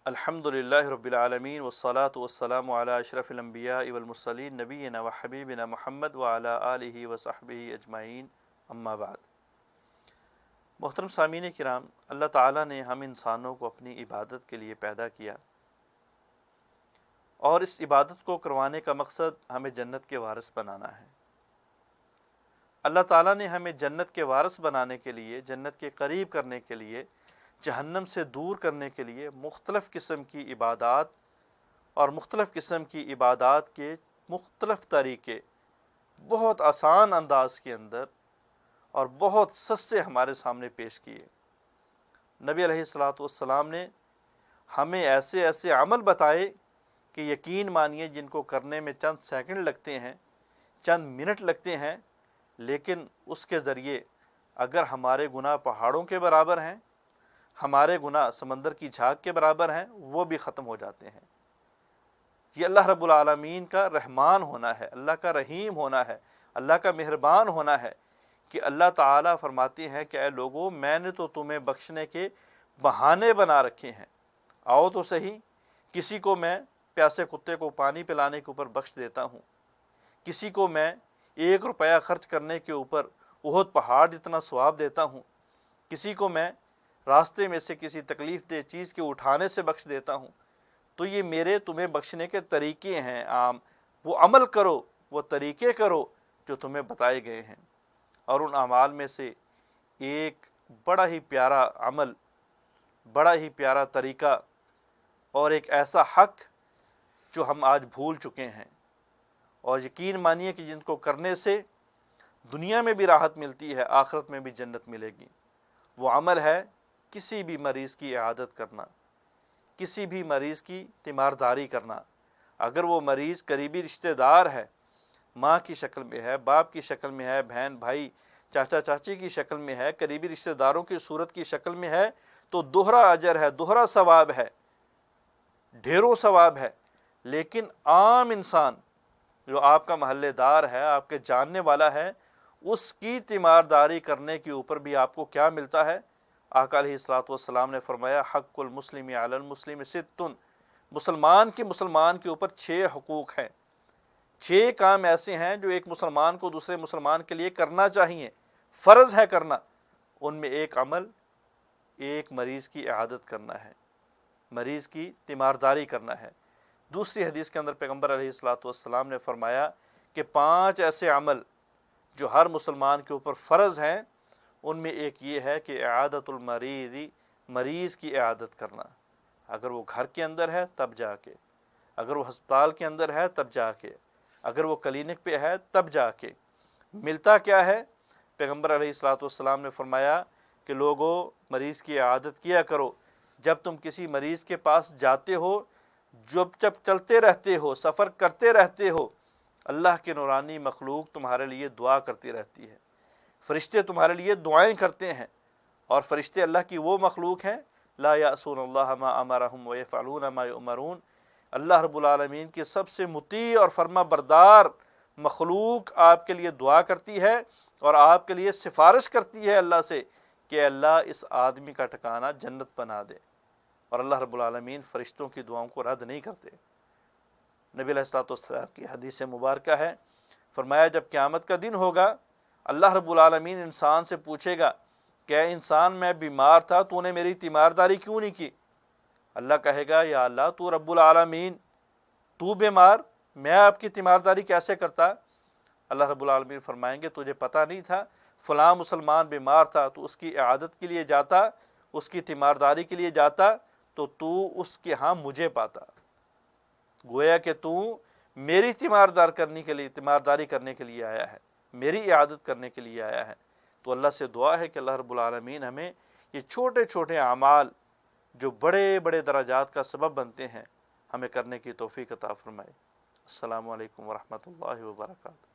الحمدللہ رب العالمین والصلاة والسلام علی اشرف الانبیاء والمرسلین نبینا و حبیبنا محمد وعلی آلہ وصحبہ اجمعین، اما بعد۔ محترم سامعین کرام، اللہ تعالیٰ نے ہم انسانوں کو اپنی عبادت کے لیے پیدا کیا، اور اس عبادت کو کروانے کا مقصد ہمیں جنت کے وارث بنانا ہے۔ اللہ تعالیٰ نے ہمیں جنت کے وارث بنانے کے لیے، جنت کے قریب کرنے کے لیے، جہنم سے دور کرنے کے لیے مختلف قسم کی عبادات اور مختلف قسم کی عبادات کے مختلف طریقے بہت آسان انداز کے اندر اور بہت سستے ہمارے سامنے پیش کیے۔ نبی علیہ الصلاۃ والسلام نے ہمیں ایسے ایسے عمل بتائے کہ یقین مانیے جن کو کرنے میں چند سیکنڈ لگتے ہیں، چند منٹ لگتے ہیں، لیکن اس کے ذریعے اگر ہمارے گناہ پہاڑوں کے برابر ہیں، ہمارے گناہ سمندر کی جھاگ کے برابر ہیں، وہ بھی ختم ہو جاتے ہیں۔ یہ اللہ رب العالمین کا رحمان ہونا ہے، اللہ کا رحیم ہونا ہے، اللہ کا مہربان ہونا ہے کہ اللہ تعالیٰ فرماتے ہیں کہ اے لوگو، میں نے تو تمہیں بخشنے کے بہانے بنا رکھے ہیں، آؤ تو صحیح، کسی کو میں پیاسے کتے کو پانی پلانے کے اوپر بخش دیتا ہوں، کسی کو میں 1 روپیہ خرچ کرنے کے اوپر احد پہاڑ جتنا ثواب دیتا ہوں، کسی کو میں راستے میں سے کسی تکلیف دہ چیز کے اٹھانے سے بخش دیتا ہوں۔ تو یہ میرے تمہیں بخشنے کے طریقے ہیں عام، وہ عمل کرو، وہ طریقے کرو جو تمہیں بتائے گئے ہیں۔ اور ان اعمال میں سے ایک بڑا ہی پیارا عمل، بڑا ہی پیارا طریقہ اور ایک ایسا حق جو ہم آج بھول چکے ہیں، اور یقین مانیے کہ جن کو کرنے سے دنیا میں بھی راحت ملتی ہے، آخرت میں بھی جنت ملے گی۔ وہ عمل ہے کسی بھی مریض کی عیادت کرنا، کسی بھی مریض کی تیمارداری کرنا۔ اگر وہ مریض قریبی رشتہ دار ہے، ماں کی شکل میں ہے، باپ کی شکل میں ہے، بہن بھائی چاچا چاچی کی شکل میں ہے، قریبی رشتہ داروں کی صورت کی شکل میں ہے، تو دوہرا اجر ہے، دوہرا ثواب ہے، ڈھیروں ثواب ہے۔ لیکن عام انسان جو آپ کا محلے دار ہے، آپ کے جاننے والا ہے، اس کی تیمارداری کرنے کے اوپر بھی آپ کو کیا ملتا ہے؟ آقا علیہ الصلوۃ والسلام نے فرمایا حق المسلم علی المسلم ستٌ، مسلمان کے اوپر 6 حقوق ہیں، 6 کام ایسے ہیں جو ایک مسلمان کو دوسرے مسلمان کے لیے کرنا چاہیے، فرض ہے کرنا۔ ان میں ایک عمل، ایک مریض کی عیادت کرنا ہے، مریض کی تیمارداری کرنا ہے۔ دوسری حدیث کے اندر پیغمبر علیہ الصلوۃ والسلام نے فرمایا کہ 5 ایسے عمل جو ہر مسلمان کے اوپر فرض ہیں، ان میں ایک یہ ہے کہ اعادت المریض، مریض کی عیادت کرنا۔ اگر وہ گھر کے اندر ہے تب جا کے، اگر وہ ہسپتال کے اندر ہے تب جا کے، اگر وہ کلینک پہ ہے تب جا کے۔ ملتا کیا ہے؟ پیغمبر علیہ الصلوۃ والسلام نے فرمایا کہ لوگوں، مریض کی عیادت کیا کرو۔ جب تم کسی مریض کے پاس جاتے ہو، جب چلتے رہتے ہو، سفر کرتے رہتے ہو، اللہ کے نورانی مخلوق تمہارے لیے دعا کرتی رہتی ہے، فرشتے تمہارے لیے دعائیں کرتے ہیں، اور فرشتے اللہ کی وہ مخلوق ہیں لا یعصون اللہ ما امرہم ویفعلون ما یؤمرون، اللہ رب العالمین کی سب سے مطیع اور فرما بردار مخلوق آپ کے لیے دعا کرتی ہے اور آپ کے لیے سفارش کرتی ہے اللہ سے کہ اللہ اس آدمی کا ٹھکانہ جنت بنا دے، اور اللہ رب العالمین فرشتوں کی دعاؤں کو رد نہیں کرتے۔ نبی علیہ الصلوۃ والسلام کی حدیث مبارکہ ہے، فرمایا جب قیامت کا دن ہوگا، اللہ رب العالمین انسان سے پوچھے گا کہ اے انسان، میں بیمار تھا، تو نے میری تیمارداری کیوں نہیں کی؟ اللہ کہے گا یا اللہ، تو رب العالمین، تو بیمار، میں آپ کی تیمارداری کیسے کرتا؟ اللہ رب العالمین فرمائیں گے تجھے پتہ نہیں تھا فلاں مسلمان بیمار تھا، تو اس کی عیادت کے لیے جاتا، اس کی تیمارداری کے لیے جاتا، تو اس کے ہاں مجھے پاتا۔ گویا کہ تو میری تیمارداری کرنے کے لیے آیا ہے، میری عیادت کرنے کے لیے آیا ہے۔ تو اللہ سے دعا ہے کہ اللہ رب العالمین ہمیں یہ چھوٹے چھوٹے اعمال جو بڑے بڑے درجات کا سبب بنتے ہیں، ہمیں کرنے کی توفیق عطا فرمائے۔ السلام علیکم ورحمۃ اللہ وبرکاتہ۔